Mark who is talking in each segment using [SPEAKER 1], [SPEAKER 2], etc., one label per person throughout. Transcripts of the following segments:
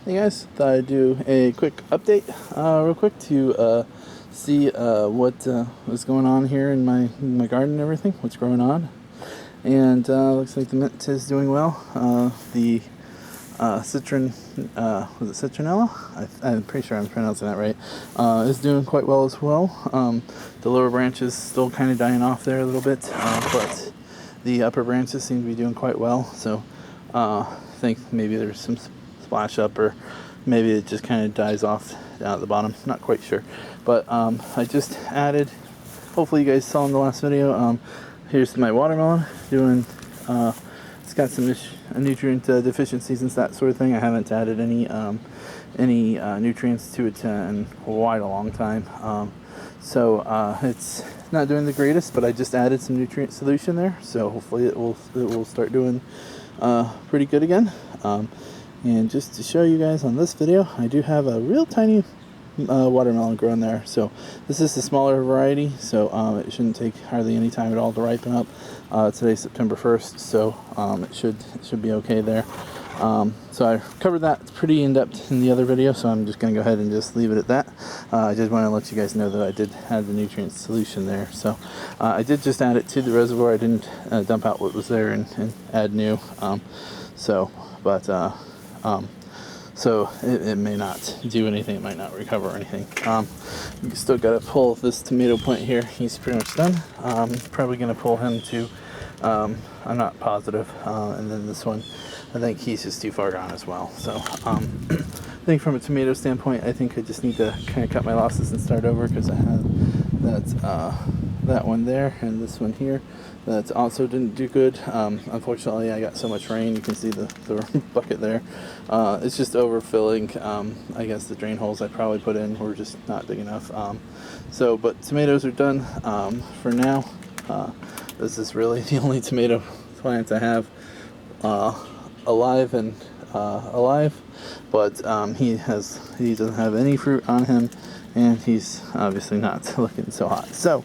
[SPEAKER 1] Hey guys, thought I'd do a quick update real quick to see what was going on here in my garden and everything, what's growing on. And looks like the mint is doing well. The citron, was it citronella? I'm pretty sure I'm pronouncing that right. Is doing quite well as well. The lower branches still kind of dying off there a little bit, but the upper branches seem to be doing quite well. So I think maybe there's some splash up, or maybe it just kind of dies off down at the bottom. Not quite sure, but I just added, hopefully you guys saw in the last video, here's my watermelon doing it's got some nutrient deficiencies and that sort of thing. I haven't added any nutrients to it in quite a long time, so it's not doing the greatest, but I just added some nutrient solution there, so hopefully it will start doing pretty good again. And just to show you guys on this video, I do have a real tiny watermelon growing there. So this is the smaller variety, so it shouldn't take hardly any time at all to ripen up. Today's September 1st, so it should be okay there. So I covered that pretty in depth in the other video, so I'm just going to go ahead and just leave it at that. I just want to let you guys know that I did add the nutrient solution there. So I did just add it to the reservoir. I didn't dump out what was there and add new. So it may not do anything, it might not recover or anything. You still got to pull this tomato plant here. He's pretty much done. Probably going to pull him to, I'm not positive. And then this one, I think he's just too far gone as well. So I think from a tomato standpoint, I think I just need to kind of cut my losses and start over, because I have that one there and this one here that also didn't do good. Unfortunately, I got so much rain, you can see the bucket there. It's just overfilling. I guess the drain holes I probably put in were just not big enough. But tomatoes are done for now. This is really the only tomato plant I have alive, but he doesn't have any fruit on him, and he's obviously not looking so hot. So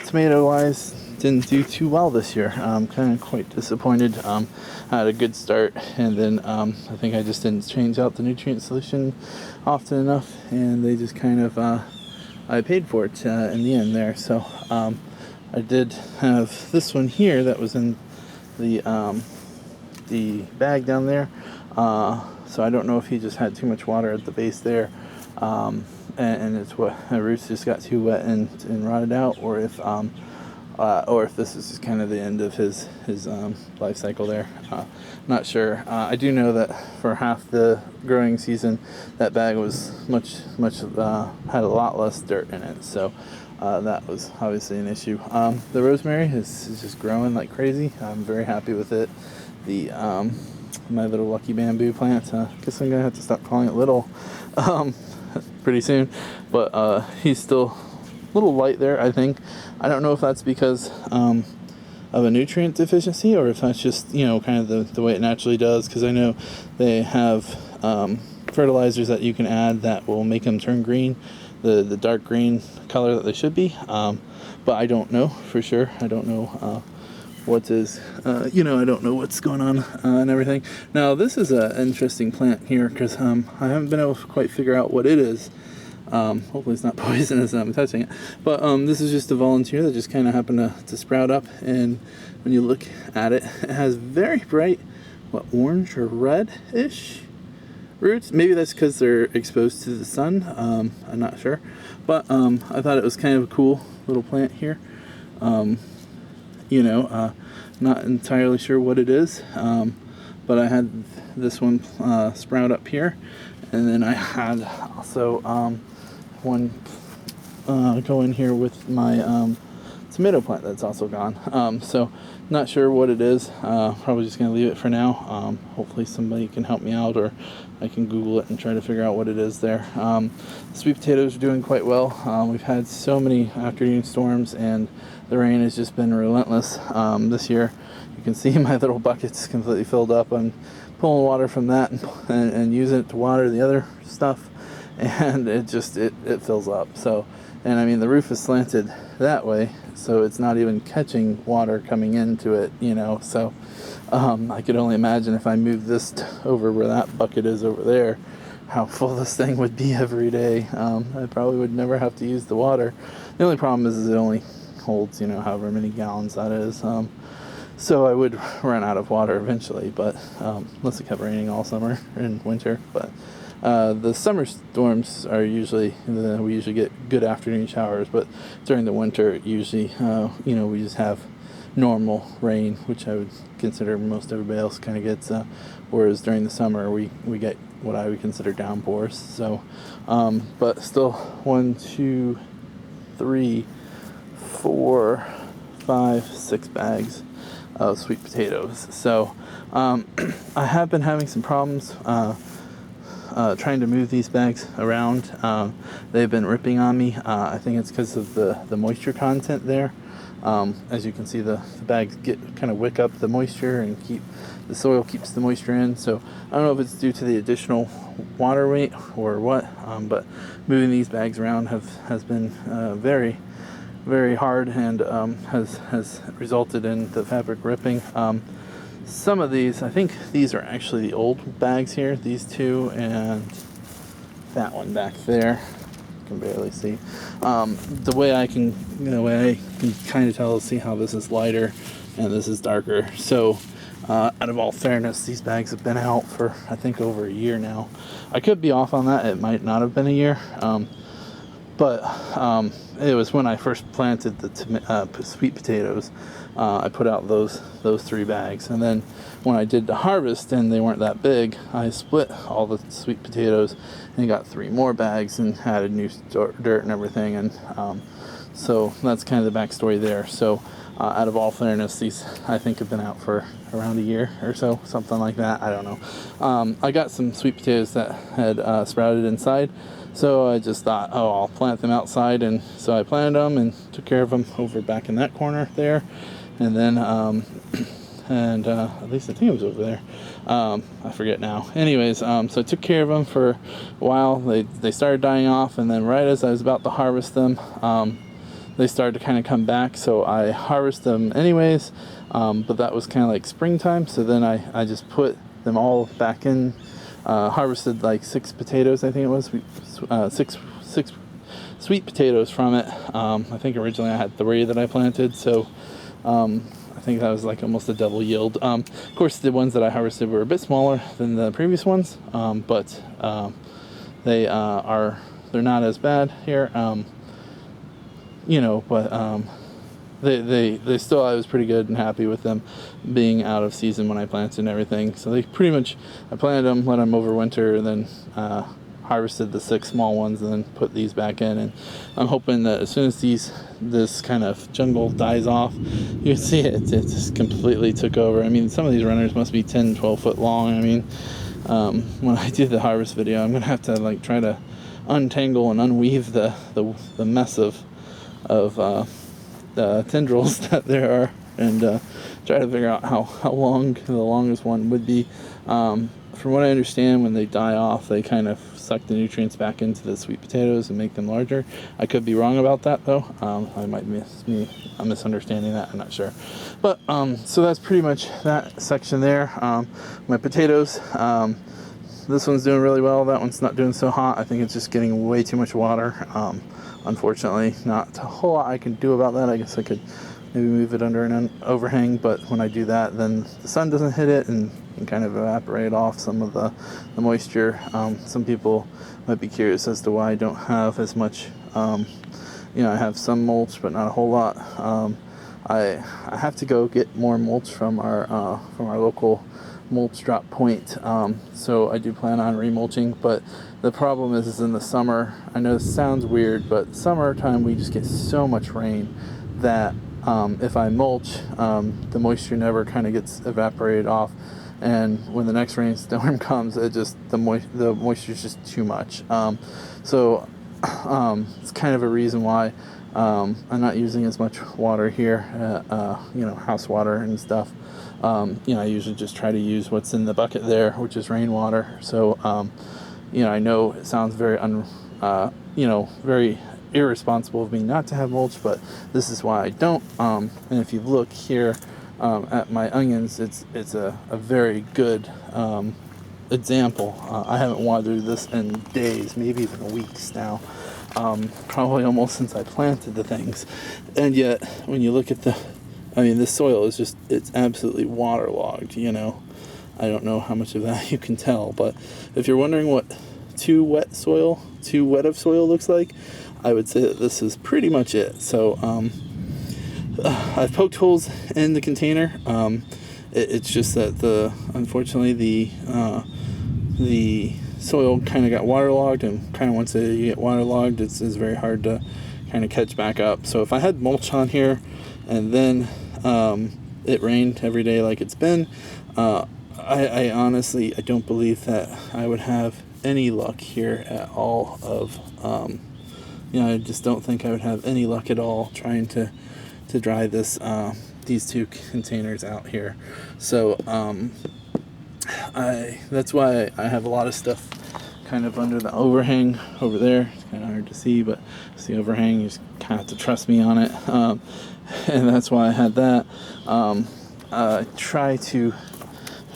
[SPEAKER 1] tomato wise, didn't do too well this year. I'm kind of quite disappointed. I had a good start, and then I think I just didn't change out the nutrient solution often enough, and they just kind of I paid for it in the end there. So I did have this one here that was in the bag down there, so I don't know if he just had too much water at the base there, and it's what the roots just got too wet and rotted out, or if this is just kind of the end of his life cycle there. Not sure. I do know that for half the growing season, that bag was had a lot less dirt in it, so that was obviously an issue. The rosemary is just growing like crazy. I'm very happy with it. My little lucky bamboo plant, I guess I'm gonna have to stop calling it little pretty soon, but he's still a little light there, I think. I don't know if that's because of a nutrient deficiency, or if that's just, kind of the way it naturally does, because I know they have fertilizers that you can add that will make them turn green, the dark green color that they should be, but I don't know for sure. I don't know I don't know what's going on and everything. Now this is an interesting plant here, because I haven't been able to quite figure out what it is. Hopefully it's not poisonous and I'm touching it, but this is just a volunteer that just kind of happened to sprout up, and when you look at it, it has very bright orange or red-ish roots. Maybe that's because they're exposed to the sun. I'm not sure, but I thought it was kind of a cool little plant here. Not entirely sure what it is, but I had this one sprout up here, and then I had also one go in here with my tomato plant that's also gone. So not sure what it is. Probably just gonna leave it for now. Hopefully somebody can help me out, or I can Google it and try to figure out what it is there. Sweet potatoes are doing quite well. We've had so many afternoon storms, and the rain has just been relentless this year. You can see my little bucket's completely filled up. I'm pulling water from that and using it to water the other stuff, and it fills up. So, and I mean, the roof is slanted that way, so it's not even catching water coming into it, so I could only imagine if I moved this over where that bucket is over there, how full this thing would be every day. I probably would never have to use the water. The only problem is it only holds, however many gallons that is. So I would run out of water eventually, but unless it kept raining all summer and winter. But the summer storms are usually, we usually get good afternoon showers, but during the winter, usually, we just have normal rain, which I would consider most everybody else kind of gets, whereas during the summer, we get what I would consider downpours. So, but still, 1, 2, 3, 4, 5, 6 bags of sweet potatoes. So I have been having some problems trying to move these bags around. They've been ripping on me. I think it's because of the moisture content there. As you can see, the bags kind of wick up the moisture and the soil keeps the moisture in. So I don't know if it's due to the additional water weight or what, but moving these bags around has been very, very hard, and has resulted in the fabric ripping. Some of these, I think these are actually the old bags here, these two and that one back there. Can barely see. The way I can kind of tell, see how this is lighter and this is darker. So out of all fairness, these bags have been out for I think over a year now. I could be off on that. It might not have been a year. But it was when I first planted the sweet potatoes. I put out those 3 bags, and then when I did the harvest and they weren't that big, I split all the sweet potatoes and got 3 more bags and added new dirt and everything. And so that's kind of the backstory there. So out of all fairness, these I think have been out for around a year or so, something like that. I don't know. I got some sweet potatoes that had sprouted inside. So I just thought, I'll plant them outside, and so I planted them and took care of them over back in that corner there, and then at least I think it was over there. I forget now. Anyways, so I took care of them for a while. They started dying off, and then right as I was about to harvest them, they started to kind of come back. So I harvested them anyways, but that was kind of like springtime. So then I just put them all back in. Harvested like 6 potatoes, I think it was, 6 sweet potatoes from it. I think originally I had 3 that I planted, so I think that was like almost a double yield. Of course, the ones that I harvested were a bit smaller than the previous ones, but they're not as bad here. But they still, I was pretty good and happy with them being out of season when I planted and everything. So they pretty much, I planted them, let them overwinter, and then harvested the 6 small ones and then put these back in. And I'm hoping that as soon as this kind of jungle dies off, you can see it just completely took over. I mean, some of these runners must be 10, 12 foot long. I mean, when I do the harvest video, I'm going to have to try to untangle and unweave the mess of tendrils that there are, and try to figure out how long the longest one would be. From what I understand, when they die off, they kind of suck the nutrients back into the sweet potatoes and make them larger. I could be wrong about that though. I might I'm misunderstanding that, I'm not sure. But so that's pretty much that section there. My potatoes, this one's doing really well, that one's not doing so hot. I think it's just getting way too much water. Unfortunately, not a whole lot I can do about that. I guess I could maybe move it under an overhang, but when I do that, then the sun doesn't hit it and kind of evaporate off some of the moisture. Some people might be curious as to why I don't have as much. I have some mulch, but not a whole lot. I have to go get more mulch from our local mulch drop point. So I do plan on remulching, but the problem is in the summer. I know this sounds weird, but summertime we just get so much rain that if I mulch, the moisture never kind of gets evaporated off, and when the next rainstorm comes, the moisture is just too much. So it's kind of a reason why I'm not using as much water here, house water and stuff. I usually just try to use what's in the bucket there, which is rainwater. So, I know it sounds very, very irresponsible of me not to have mulch, but this is why I don't. And if you look here, at my onions, it's a very good example. I haven't watered this in days, maybe even weeks now. Probably almost since I planted the things. And yet, when you look at this soil is just, it's absolutely waterlogged, you know. I don't know how much of that you can tell, but if you're wondering what too wet of soil looks like, I would say that this is pretty much it. So, I've poked holes in the container. It's just that unfortunately the soil kind of got waterlogged, and kind of once you get waterlogged, it's very hard to kind of catch back up. So if I had mulch on here and then it rained every day like it's been, I honestly, I don't believe that I would have any luck here at all I just don't think I would have any luck at all trying to dry these two containers out here. So that's why I have a lot of stuff kind of under the overhang over there. It's kind of hard to see, but it's the overhang. You just kind of have to trust me on it. And that's why I had that.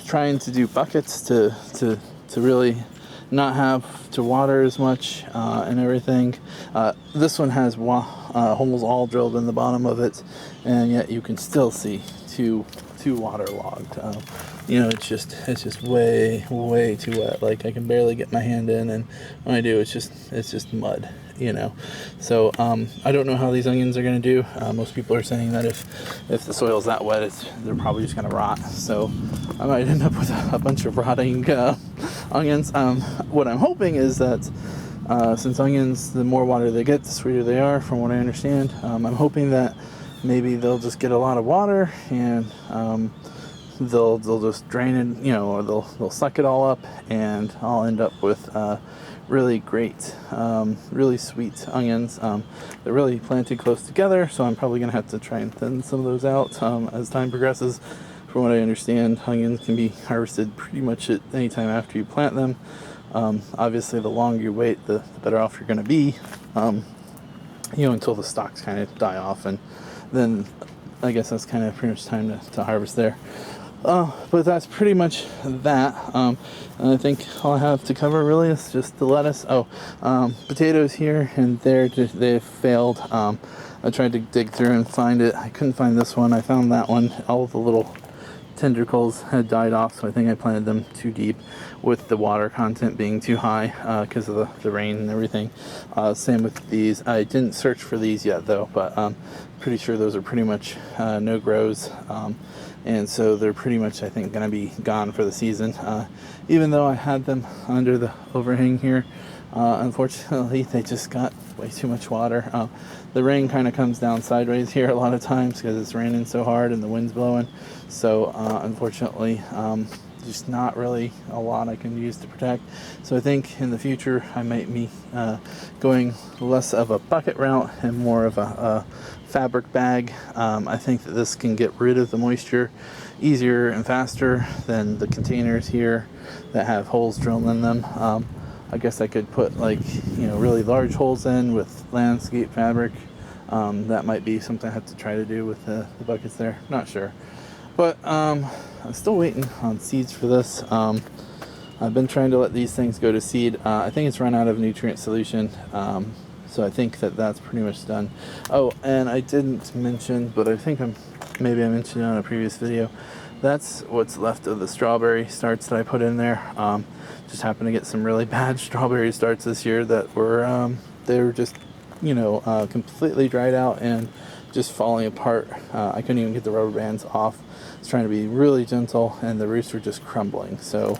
[SPEAKER 1] Trying to do buckets to really not have to water as much and everything. This one has holes all drilled in the bottom of it, and yet you can still see two waterlogged. It's just way too wet. Like I can barely get my hand in, and when I do, it's just mud. So I don't know how these onions are going to do. Most people are saying that if the soil's that wet, they're probably just going to rot. So I might end up with a bunch of rotting onions. What I'm hoping is that since onions, the more water they get, the sweeter they are, from what I understand. I'm hoping that maybe they'll just get a lot of water and they'll just drain it, or they'll suck it all up, and I'll end up with really great, really sweet onions. They're really planted close together, so I'm probably going to have to try and thin some of those out as time progresses. From what I understand, onions can be harvested pretty much at any time after you plant them. Obviously, the longer you wait, the better off you're going to be, until the stalks kind of die off, and then I guess that's kind of pretty much time to harvest there. But that's pretty much that. And I think all I have to cover really is just the lettuce. Potatoes here and there, they've failed. I tried to dig through and find it. I couldn't find this one. I found that one. All of the little tendricles had died off, so I think I planted them too deep, with the water content being too high because of the rain and everything. Same with these. I didn't search for these yet though, but I'm pretty sure those are pretty much no grows, and so they're pretty much, I think, going to be gone for the season. Even though I had them under the overhang here, unfortunately they just got way too much water. The rain kind of comes down sideways here a lot of times because it's raining so hard and the wind's blowing. So unfortunately, just not really a lot I can use to protect. So I think in the future I might be going less of a bucket route and more of a fabric bag. I think that this can get rid of the moisture easier and faster than the containers here that have holes drilled in them. I guess I could put really large holes in with landscape fabric. That might be something I have to try to do with the buckets there. Not sure. But I'm still waiting on seeds for this. I've been trying to let these things go to seed. I think it's run out of nutrient solution. So I think that's pretty much done. Oh, and I didn't mention, but I think maybe I mentioned it on a previous video. That's what's left of the strawberry starts that I put in there. Just happened to get some really bad strawberry starts this year that were they were just completely dried out and just falling apart. I couldn't even get the rubber bands off. I was trying to be really gentle, and the roots were just crumbling. So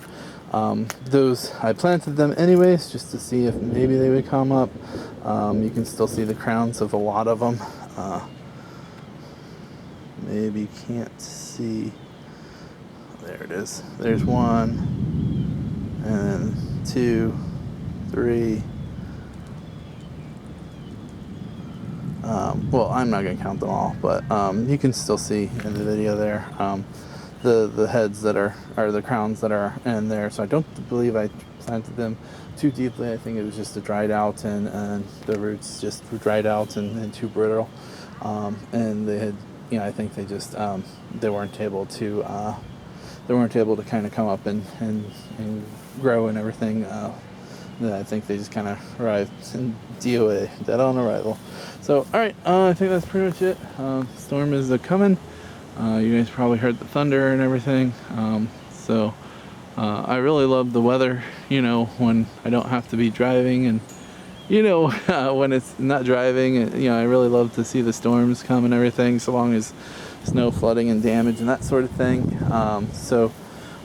[SPEAKER 1] those, I planted them anyways just to see if maybe they would come up. You can still see the crowns of a lot of them. Maybe you can't see. There it is. There's one, and then 2, 3. Well, I'm not going to count them all, but you can still see in the video there the heads that are the crowns that are in there. So I don't believe I planted them too deeply. I think it was just dried out, and the roots just were dried out and too brittle. And they had you know, I think they just they weren't able to kind of come up and grow and everything. Then I think they just kind of arrived in DOA, dead on arrival. So, all right, I think that's pretty much it. Storm is coming. You guys probably heard the thunder and everything. So I really love the weather, you know, when I don't have to be driving, and, you know, when it's not driving, you know, I really love to see the storms come and everything, so long as snow flooding and damage and that sort of thing. So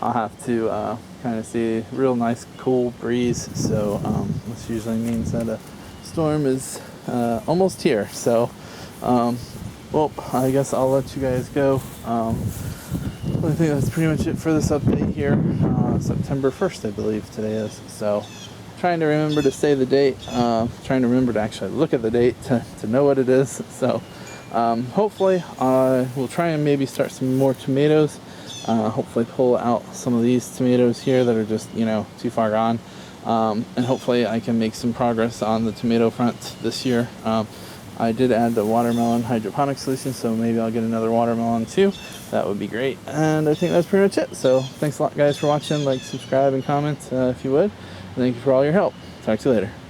[SPEAKER 1] I'll have to kind of see a real nice cool breeze. So this usually means that a storm is almost here. So well, I guess I'll let you guys go. I think that's pretty much it for this update here. September 1st, I believe today is. So trying to remember to say the date, trying to remember to actually look at the date to know what it is. So hopefully we'll try and maybe start some more tomatoes. Hopefully pull out some of these tomatoes here that are just, you know, too far gone. And hopefully I can make some progress on the tomato front this year. I did add the watermelon hydroponic solution, so maybe I'll get another watermelon too. That would be great. And I think that's pretty much it. So thanks a lot, guys, for watching. Like, subscribe, and comment if you would. And thank you for all your help. Talk to you later.